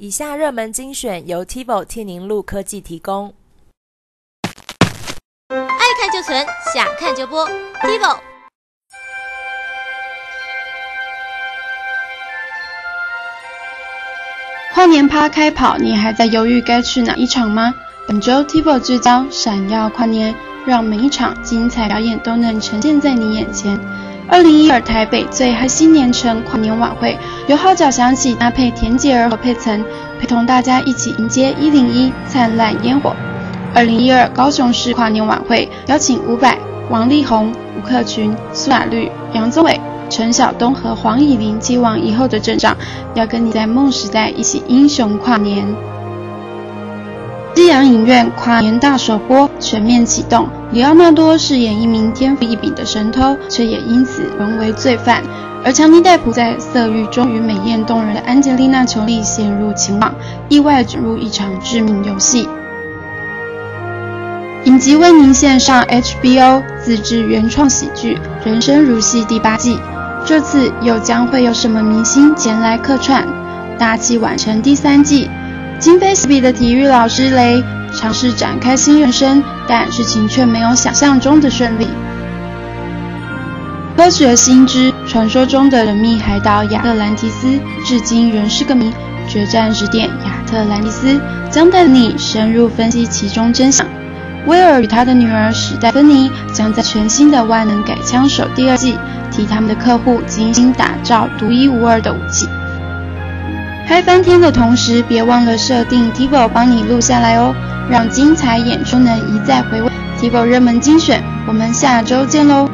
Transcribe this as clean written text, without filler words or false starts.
以下热门精选由 TiVo 替您录科技提供。爱看就存，想看就播 TiVo。跨年趴开跑，你还在犹豫该去哪一场吗？本周 TiVo 聚焦闪耀跨年，让每一场精彩表演都能呈现在你眼前。2012台北最嗨新年城跨年晚会，由号角响起搭配田姐儿和佩岑，陪同大家一起迎接101灿烂烟火。2012高雄市跨年晚会，邀请伍佰、王力宏、吴克群、苏打绿、杨宗纬、陈晓东和黄以玲继往以后的阵仗，要跟你在梦时代一起英雄跨年。西洋影院跨年大首播全面启动，里奥纳多饰演一名天赋异禀的神偷，却也因此沦为罪犯。而强尼戴普在色欲中与美艳动人的安吉丽娜·裘丽陷入情网，意外卷入一场致命游戏。影集为您献上 HBO 自制原创喜剧《人生如戏》第8季，这次又将会有什么明星前来客串？大器晚成第3季，今非昔比的体育老师雷尝试展开新人生，但事情却没有想象中的顺利。科学新知，传说中的神秘海岛亚特兰蒂斯至今仍是个谜，决战时点亚特兰蒂斯将带你深入分析其中真相。威尔与他的女儿史黛芬妮将在全新的万能改枪手第2季替他们的客户精心打造独一无二的武器。嗨翻天的同时，别忘了设定 TiVo 帮你录下来哦，让精彩演出能一再回味。TiVo 热门精选，我们下周见喽！